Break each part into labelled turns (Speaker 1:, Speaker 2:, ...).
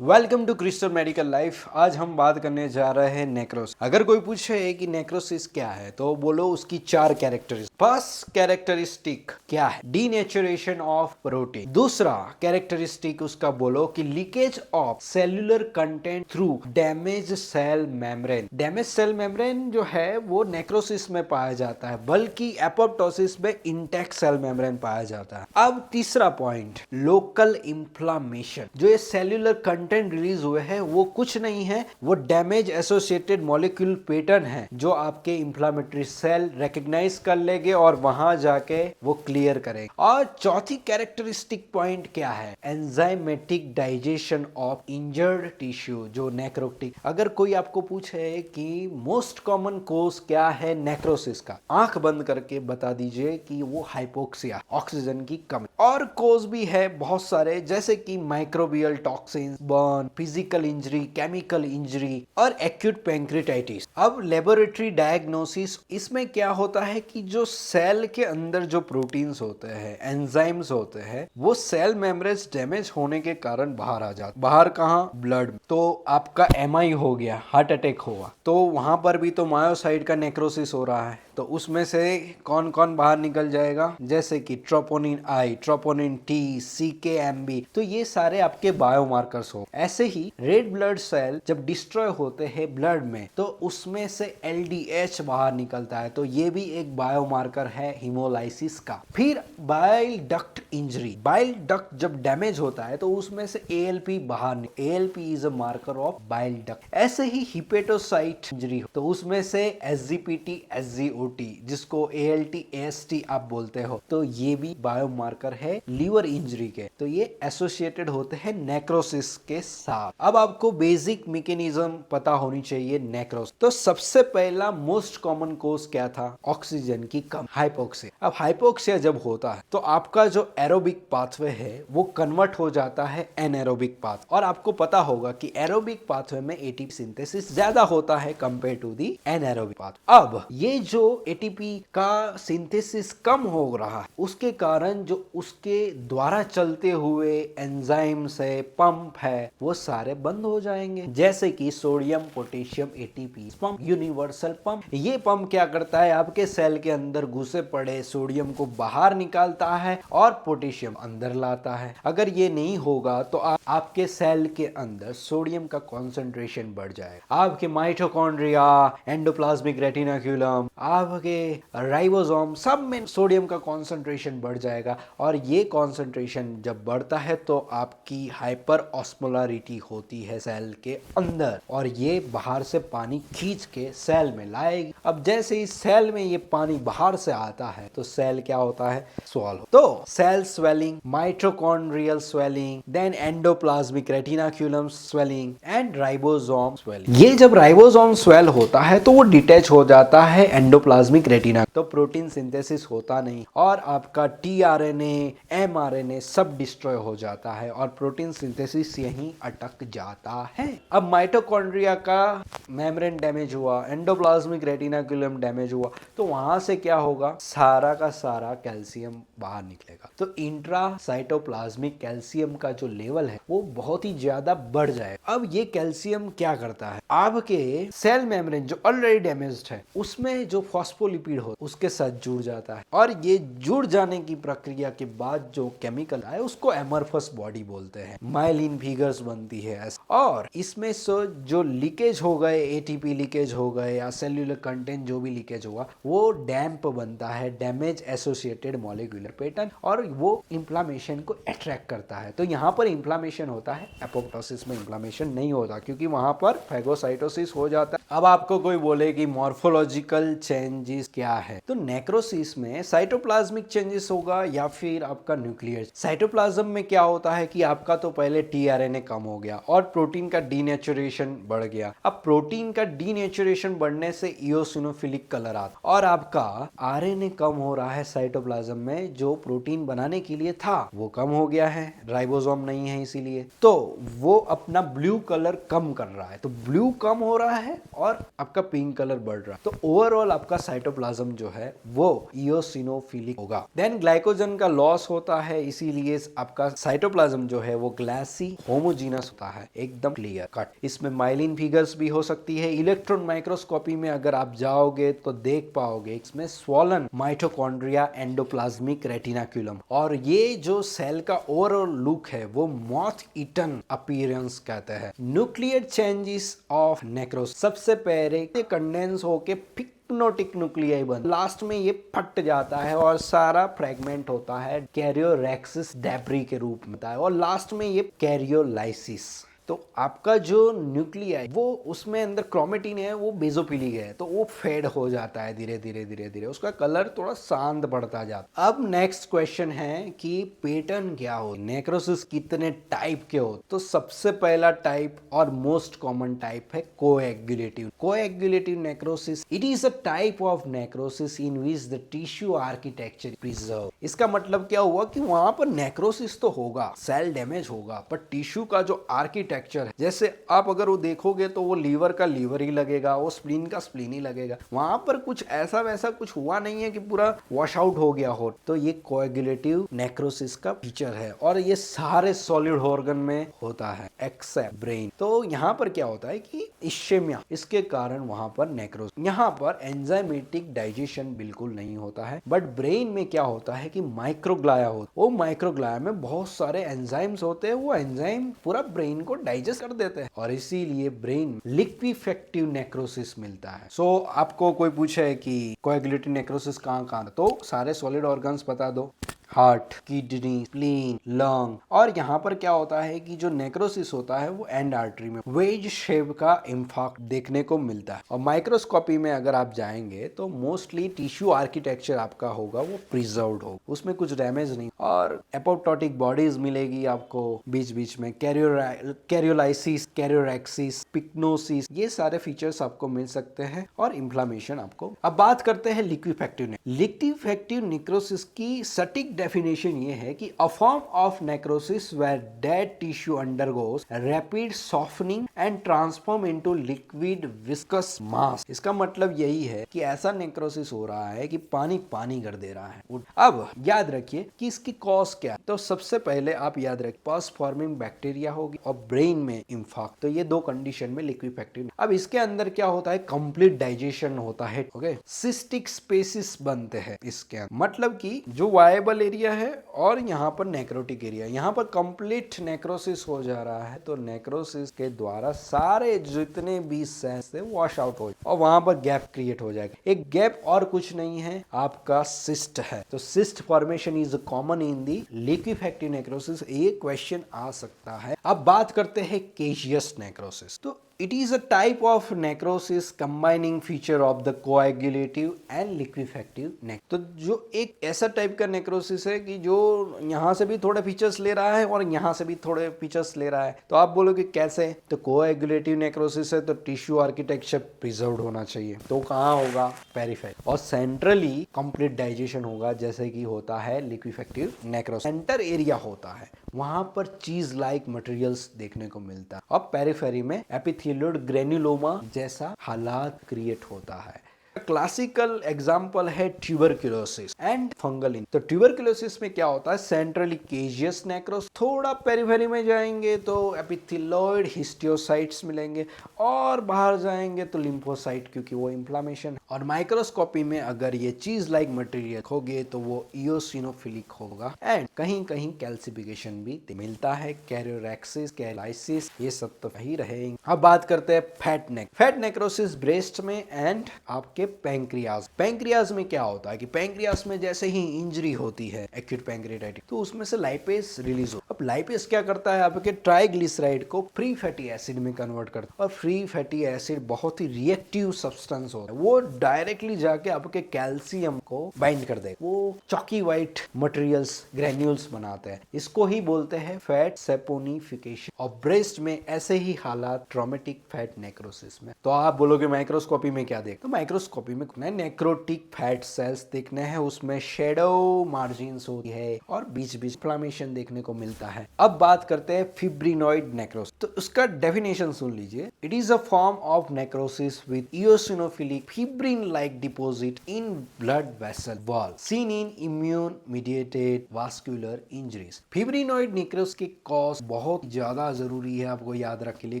Speaker 1: Welcome to Crystal medical life. आज हम बात करने जा रहे हैं नेक्रोसिस। अगर कोई पूछे कि नेक्रोसिस क्या है तो बोलो उसकी चार कैरेक्टरिस्टिक। फर्स्ट कैरेक्टरिस्टिक क्या है? Denaturation of protein. दूसरा कैरेक्टरिस्टिक उसका बोलो कि leakage of cellular content through damage cell membrane. Damage cell membrane जो है वो नेक्रोसिस में पाया जाता है, बल्कि एपोप्टोसिस में इंटैक्ट सेल मेम्ब्रेन पाया जाता है। अब तीसरा पॉइंट, लोकल इंफ्लामेशन। जो ये सेल्यूलर कंटेंट रिलीज हुए हैं वो कुछ नहीं है, वो डैमेज एसोसिएटेड मॉलिक्यूल पैटर्न है जो आपके इंफ्लामेटरी सेल रिकॉग्नाइज कर लेंगे और वहां जाके वो क्लियर करेंगे। और चौथी कैरेक्टरिस्टिक पॉइंट क्या है? Enzymatic digestion of injured tissue, जो नेक्रोटिक। अगर कोई आपको पूछे कि मोस्ट कॉमन कोज क्या है नेक्रोसिस का, आंख बंद करके बता दीजिए कि वो हाइपोक्सिया, ऑक्सीजन की कमी। और कोज भी है बहुत सारे, जैसे कि microbial toxin, burn, physical injury, chemical injury और एक्यूट पैंक्रेटाइटिस। अब लेबोरेटरी डायग्नोसिस, इसमें क्या होता है कि जो सेल के अंदर जो प्रोटीन्स होते हैं, एंजाइम्स होते हैं, वो सेल मेम्ब्रेन्स डैमेज होने के कारण बाहर आ जाते। बाहर कहाँ? ब्लड में। तो आपका एमआई हो गया, हार्ट अटैक हुआ, तो वहां पर भी तो मायोसाइट का नेक्रोसिस हो रहा है, तो उसमें से कौन कौन बाहर निकल जाएगा? जैसे कि ट्रोपोनिन आई, ट्रोपोनिन टी, CKMB। तो ये सारे आपके बायोमार्कर्स हो। ऐसे ही रेड ब्लड सेल जब डिस्ट्रॉय होते हैं ब्लड में, तो उसमें से LDH बाहर निकलता है, तो ये भी एक बायोमार्कर है हीमोलाइसिस का। फिर bile duct injury, bile duct जब डैमेज होता है तो उसमें से ALP बाहर ALP is a marker of bile duct. ऐसे ही हिपेटोसाइट इंजरी हो तो उसमें से SGPT, SGOT, जिसको ALT, AST आप बोलते हो, तो ये भी बायोमार्कर है लीवर इंजरी के। तो ये एसोसिएटेड होते हैं नेक्रोसिस के साथ। अब आपको बेसिक मैकेनिज्म पता होनी चाहिए नेक्रोसिस। तो सबसे पहला मोस्ट कॉमन कोज क्या था? ऑक्सीजन की कमी, हाइपोक्सिया। अब हाइपोक्सिया जब होता है तो आपका जो एरोबिक पाथवे है वो कन्वर्ट हो जाता है एनएरोबिक पाथ। और आपको पता होगा कि एरोबिक पाथवे में ATP सिंथेसिस ज्यादा होता है compare to the anaerobic path. अब ये जो ATP का सिंथेसिस कम हो रहा है, उसके कारण जो उसके द्वारा चलते हुए एंजाइम्स है, पंप है, वो सारे बंद हो जाएंगे। जैसे कि sodium potassium ATP pump, universal pump. ये पंप क्या करता है? आपके सेल के अंदर घुसे पड़े सोडियम को बाहर निकालता है और पोटेशियम अंदर लाता है। अगर ये नहीं होगा तो आपके सेल के अंदर सोडियम का कॉन्सेंट्रेशन बढ़ जाएगा। आपके माइटोकॉन्ड्रिया, एंडोप्लाज्मिक रेटिनाक्यूलम, आपके राइबोसोम, सब में सोडियम का कॉन्सेंट्रेशन बढ़ जाएगा। और ये कॉन्सेंट्रेशन जब बढ़ता है तो आपकी हाइपर ऑस्मोलारिटी होती है सेल के अंदर, और ये बाहर से पानी खींच के सेल में लाएगी। अब जैसे ही सेल में ये पानी बाहर से आता है तो सेल क्या होता है? स्वॉल। तो cell swelling, mitochondrial swelling, then endoplasmic retinaculum swelling and ribosome swelling. ये जब राइबोसोम स्वेल होता है तो वो डिटैच हो जाता है एंडोप्लाज्मिक रेटिना, तो प्रोटीन सिंथेसिस होता नहीं और आपका tRNA, mRNA सब डिस्ट्रॉय हो जाता है और प्रोटीन सिंथेसिस यहीं अटक जाता है। अब माइटोकॉन्ड्रिया का मेम्ब्रेन डैमेज हुआ, एंडोप्लाज्मिक रेटिनाक्यूलम डैमेज हुआ, तो वहां से क्या होगा? सारा का सारा कैल्शियम बाहर निकलेगा। तो इंट्रासाइटोप्लाज्मिक कैल्शियम का जो लेवल है वो बहुत ही ज्यादा बढ़ जाए। अब ये कैल्शियम क्या करता है? आपके सेल मेम्ब्रेन जो ऑलरेडी डैमेज्ड है उसमें जो फॉस्फोलिपिड हो उसके साथ जुड़ जाता है, और ये जुड़ जाने की प्रक्रिया के बाद जो केमिकल है उसको एमरफस बॉडी बोलते हैं। माइलिन फिगर्स बनती है और इसमें से जो लीकेज हो गए, ATP लीकेज हो गए या सेल्यूलर कंटेंट जो भी लीकेज हुआ, वो डैम्प बनता है, डैमेज एसोसिएटेड मॉलिक्यूलर पैटर्न, और वो इंफ्लामेशन को अट्रैक्ट करता है। तो यहाँ पर इंफ्लामेशन होता है, एपोप्टोसिस में इंफ्लामेशन नहीं होता क्योंकि वहां पर फैगोसाइटोसिस हो जाता है। अब आपको कोई बोले कि मॉर्फोलॉजिकल चेंजेस क्या है, तो नेक्रोसिस में साइटोप्लाज्मिक चेंजेस होगा या फिर आपका न्यूक्लियर। साइटोप्लाज्म में क्या होता है कि आपका तो पहले tRNA कम हो गया और प्रोटीन का डीनेचुरेशन बढ़ गया। अब प्रोटीन का डीनेचुरेशन बढ़ने से इओसिनोफिलिक कलर आता और आपका RNA कम हो रहा है साइटोप्लाज्म में, जो प्रोटीन बनाने के लिए था वो कम हो गया है, राइबोसोम नहीं है इसीलिए, तो वो अपना ब्लू कलर कम कर रहा है। तो ब्लू कम हो रहा है और आपका पिंक कलर बढ़ रहा है, तो ओवरऑल आपका साइटोप्लाज्म जो है वो इयोसिनोफिलिक होगा। देन ग्लाइकोजन का लॉस होता है, इसीलिए आपका साइटोप्लाज्म जो है वो ग्लासी होमोजीनस होता है, एकदम क्लियर कट। इसमें माइलिन फिगर्स भी हो सकती है। इलेक्ट्रॉन माइक्रोस्कोपी में अगर आप जाओगे तो देख पाओगे इसमें स्वॉलन माइटोकॉन्ड्रिया एंडोप्लाज्मिक रेटिनाक्यूलम, और ये जो सेल का ओवरऑल लुक है वो मॉथ ईटन अपीयरेंस कहते हैं। न्यूक्लियर चेंजेस ऑफ नेक्रोसिस, सबसे पहले कंडेंस होके पिक्नोटिक न्यूक्लियाई बन, लास्ट में ये फट जाता है और सारा फ्रेगमेंट होता है कैरियोरेक्सिस डेब्री के रूप में, और लास्ट में ये कैरियोलाइसिस। तो आपका जो न्यूक्लियाई वो उसमें अंदर क्रोमेटिन है वो बेजोफिलिक है, तो वो फेड हो जाता है धीरे धीरे धीरे धीरे, उसका कलर थोड़ा शांत पड़ता जाता है। अब नेक्स्ट क्वेश्चन है कि पैटर्न क्या हो, नेक्रोसिस कितने टाइप के हो। तो सबसे पहला टाइप और मोस्ट कॉमन टाइप है coagulative. Coagulative necrosis, it is a type of necrosis in which the tissue architecture preserve. इसका मतलब क्या हुआ कि वहां पर नेक्रोसिस तो होगा, सेल डैमेज होगा, पर टिश्यू का जो आर्किटेक्चर है, जैसे आप अगर वो देखोगे तो वो लीवर का लीवर ही लगेगा, वो स्प्लीन का स्प्लीन ही लगेगा, वहां पर कुछ ऐसा वैसा कुछ हुआ नहीं है कि पूरा वॉश आउट हो गया हो। तो ये कोएगुलेटिव नेक्रोसिस का फीचर है, और ये सारे सॉलिड ऑर्गन में होता है एक्सेप्ट ब्रेन। तो यहाँ पर क्या होता है कि इश्केमिया, इसके कारण वहां पर नेक्रोसिस, यहाँ पर एंजाइमेटिक डाइजेशन बिल्कुल नहीं होता है। बट ब्रेन में क्या होता है कि माइक्रोग्लाया होता है, वो माइक्रोग्लाया में बहुत सारे एंजाइम्स होते हैं, वो एंजाइम पूरा ब्रेन को डाइजेस्ट कर देते हैं, और इसीलिए ब्रेन लिक्विफेक्टिव नेक्रोसिस मिलता है। सो आपको कोई पूछे कि कोएगुलेटिव नेक्रोसिस कहाँ कहाँ, तो सारे सॉलिड ऑर्गन्स बता दो, हार्ट, किडनी, स्प्लीन, लंग। और यहाँ पर क्या होता है कि जो नेक्रोसिस होता है वो एंड आर्टरी में वेज शेप का इंफाक्ट देखने को मिलता है, और माइक्रोस्कोपी में अगर आप जाएंगे तो मोस्टली टिश्यू आर्किटेक्चर आपका होगा वो प्रिजर्व्ड होगा, उसमें कुछ डैमेज नहीं, और एपोप्टोटिक बॉडीज मिलेगी आपको बीच बीच में, कैरियोलाइसिस, कैरियोरेक्सिस, पिक्नोसिस, ये सारे फीचर्स आपको मिल सकते हैं, और इन्फ्लामेशन आपको। अब बात करते हैं लिक्विफेक्टिव। लिक्विफेक्टिव नेक्रोसिस की सटीक डेफिनेशन ये है कि a form of necrosis where dead tissue undergoes rapid softening and transform into liquid viscous mass. इसका मतलब यही है कि ऐसा नेक्रोसिस हो रहा है कि पानी पानी कर दे रहा है। अब याद रखिए कि इसकी कॉज क्या है। तो सबसे पहले आप याद रखिए पस फॉर्मिंग बैक्टीरिया होगी और ब्रेन में इंफाक्ट, तो ये दो कंडीशन में लिक्विफेक्टिव। अब इसके अंदर क्या होता है, कंप्लीट डाइजेशन होता है, ओके, सिस्टिक स्पेसिस बनते हैं इसके अंदर, मतलब कि जो वायबल एरिया है और यहाँ पर नेक्रोटिक एरिया, यहाँ पर कंप्लीट नेक्रोसिस हो जा रहा है, तो नेक्रोसिस के द्वारा सारे जितने भी सेल्स थे वॉश आउट हो और वहां पर गैप क्रिएट हो जाएगा। एक गैप और कुछ नहीं है, आपका सिस्ट है। तो cyst formation is common in the लिक्विफेक्टिव necrosis, ये क्वेश्चन आ सकता है। अब बात करते हैं केशियस नेक्रोसिस। तो it is a type of necrosis combining feature of the coagulative and liquefactive neck। तो जो एक ऐसा टाइप का नेक्रोसिस है कि जो यहाँ से भी थोड़े फीचर्स ले रहा है और यहाँ से भी थोड़े फीचर्स ले रहा है। तो आप बोलोगे कैसे, तो कोएगुलेटिव नेक्रोसिस है तो टिश्यू आर्किटेक्चर प्रिजर्व्ड होना चाहिए, तो कहाँ होगा, पेरिफेरी, और सेंट्रली कंप्लीट डाइजेशन होगा जैसे कि होता है लिक्विफेक्टिव नेक्रोसिस। सेंटर एरिया होता है वहां पर चीज लाइक मटेरियल्स देखने को मिलता है, और पेरिफेरी में एपिथेलियल ग्रेन्युलोमा जैसा हालात क्रिएट होता है। क्लासिकल एग्जाम्पल है ट्यूबरक्यूलोसिस एंड फंगल। तो ट्यूबरक्यूलोसिस में क्या होता है, सेंट्रली केशियस नेक्रोस, थोड़ा पेरिफेरी में जाएंगे तो एपिथेलियोइड हिस्टियोसाइट्स मिलेंगे, और बाहर जाएंगे तो लिम्फोसाइट, क्योंकि वो इन्फ्लामेशन। और माइक्रोस्कोपी में अगर ये चीज लाइक मटेरियल होगे तो वो इयोसिनोफिलिक होगा, एंड कहीं कहीं कैल्सिफिकेशन भी मिलता है, कैरियोरेक्सिस, कैलाइसिस, ये सब तो ही रहेंगे। अब बात करते हैं फैट नेक। फैट नेक्रोसिस ब्रेस्ट में एंड आपके पैंक्रियाज। पैंक्रियाज में क्या होता है कि पैंक्रियाज में जैसे ही इंजरी होती है एक्यूट पैंक्रियाटाइटिस, तो उसमें से लाइपेस रिलीज हो। अब लाइपेस क्या करता है, आपके ट्राइग्लिसराइड को फ्री फैटी एसिड में कन्वर्ट करता है, और फ्री फैटी एसिड बहुत ही रिएक्टिव सब्सटेंस होता है, वो डायरेक्टली जाके आपके कैल्शियम को बाइंड कर देगा, वो चॉकी व्हाइट मटेरियल्स ग्रेन्यूल्स बनाते हैं, इसको ही बोलते हैं फैट सेपोनिफिकेशन। और ब्रेस्ट में ऐसे ही हालात ट्रॉमेटिक फैट नेक्रोसिस में। तो आप बोलोगे माइक्रोस्कोपी में क्या देख, तो माइक्रोस्कोपी माइक्रोस्कोपी में नेक्रोटिक फैट सेल्स देखने हैं, उसमें शेडो मार्जिन्स होती है और बीच बीच इन्फ्लेमेशन देखने को मिलता है। अब बात करते हैं फिब्रिनॉइड नेक्रोसिस। तो उसका डेफिनेशन सुन लीजिए। It is a form of necrosis with eosinophilic fibrin like deposit in blood vessel wall seen in immune mediated vascular injuries. Fibrinoid necrosis के कॉज बहुत ज्यादा जरूरी है आपको याद रख के लिए,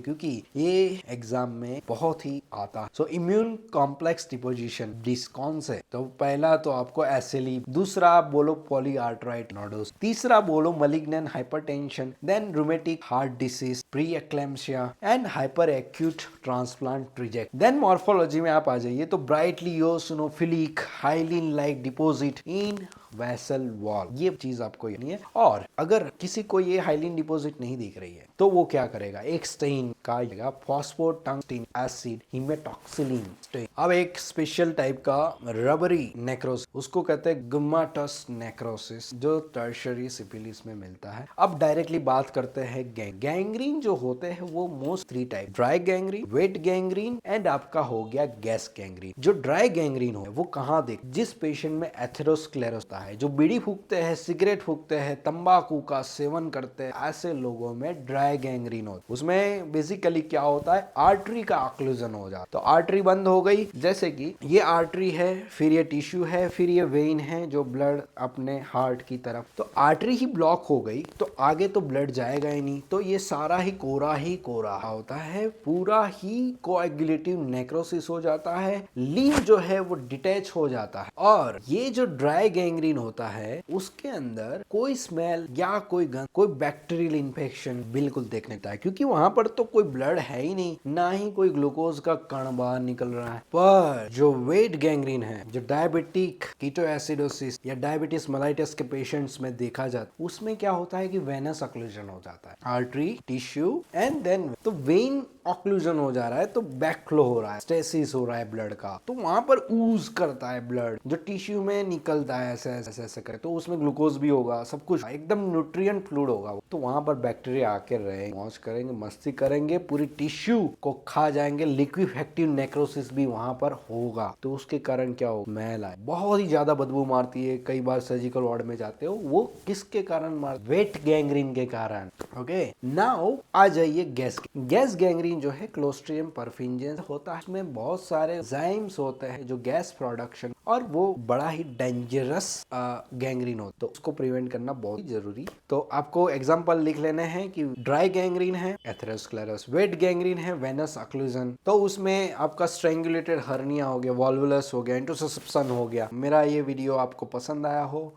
Speaker 1: क्योंकि ये एग्जाम में बहुत ही आता है। सो इम्यून कॉम्प्लेक्स डिपोजिशन डिस कौन से, तो पहला तो आपको एसएलई, दूसरा आप बोलो पॉलीआर्थराइटिस नोडुलस, तीसरा बोलो malignant hypertension, then rheumatic heart disease, preeclampsia and hyperacute transplant reject. Then morphology में आप आ जाइए तो brightly eosinophilic hyaline like deposit in vessel wall, ये चीज आपको यानी है। और अगर किसी को ये हाइलिन डिपॉजिट नहीं दिख रही है तो वो क्या करेगा, एक स्टेन का फॉस्फोटंगस्टीन एसिड हिमेटॉक्सिलिन स्टेन। अब एक स्पेशल टाइप का रबरी नेक्रोसिस, उसको कहते हैं गुम्माटस नेक्रोसिस, जो टर्शरी सिफिलिस में मिलता है। अब डायरेक्टली बात करते हैं गैंग्रीन जो होते हैं वो most 3 type, dry gangrene, wait gangrene and आपका हो गया गैस गैंग्रीन। जो ड्राई गैंग्रीन हो वो कहाँ देख, जिस पेशेंट में एथेरोस्क्लेरोसिस है, जो बीड़ी फूकते हैं, सिगरेट फूकते हैं, तंबाकू का सेवन करते हैं, ऐसे लोगों में ड्राई गैंग्रीन होता है। उसमें बेसिकली क्या होता है, आर्टरी का ऑक्लूजन हो जाता, तो आर्टरी बंद हो गई, जैसे कि ये आर्टरी है, फिर ये टिश्यू है, फिर ये वेन है जो ब्लड अपने हार्ट की तरफ, तो आर्टरी ही ब्लॉक हो गई तो आगे तो ब्लड जाएगा ही नहीं, तो ये सारा ही कोरा होता है, पूरा ही कोएगुलेटिव नेक्रोसिस हो जाता है, लीव जो है वो डिटैच हो जाता है। और ये जो ड्राई गैंग्रीन होता है उसके अंदर कोई स्मेल या कोई गंध, कोई बैक्टीरियल इन्फेक्शन बिल्कुल देखने को है, क्योंकि वहां पर तो कोई ब्लड है ही नहीं, ना ही कोई ग्लूकोज का कण बाहर निकल रहा है। पर जो वेट गैंग्रीन है, जो डायबिटिक कीटोएसिडोसिस या डायबिटीज मेलाइटस के पेशेंट्स में देखा जाता है, उसमें क्या होता है कि वेनस ऑक्लूजन हो जाता है, आर्टरी, टिश्यू एंड देन तो वेन ऑक्लूजन हो जा रहा है, तो बैकफ्लो हो रहा है, स्टेसिस हो रहा है ब्लड का, तो वहां पर ऊज करता है ब्लड, जो टिश्यू में निकलता है ऐसे करे, तो उसमें ग्लूकोज भी होगा, सब कुछ एकदम न्यूट्रिएंट फ्लूइड होगा, तो वहां पर बैक्टीरिया आके रहे, मौज करेंगे, मस्ती करेंगे, पूरी टिश्यू को खा जाएंगे, लिक्विफेक्टिव नेक्रोसिस भी वहां पर होगा। तो उसके कारण क्या हो, मैल आए, बहुत ही ज्यादा बदबू मारती है, कई बार सर्जिकल वार्ड में जाते हो, वो किसके कारण मार, वेट गैंग्रीन के कारण। ओके, नाउ आ जाइए गैस गैंग्रीन जो है क्लोस्ट्रिडियम परफिंजेंस होता है, इसमें बहुत सारे एंजाइम्स होते हैं जो गैस प्रोडक्शन, और वो बड़ा ही डेंजरस गैंग्रीन होता है, तो उसको प्रिवेंट करना बहुत ही जरूरी। तो आपको एग्जांपल लिख लेने हैं कि ड्राई गैंग्रीन है एथेरोस्क्लेरोसिस, वेट गैंग्रीन है वेनस ऑक्लूजन, तो उसमें आपका स्ट्रेंगुलेटेड हर्निया हो गया, वॉल्वुलस हो गया, इंटरसेप्शन हो गया। मेरा ये वीडियो आपको पसंद आया हो,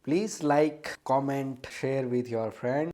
Speaker 1: please like, comment, share with your friend.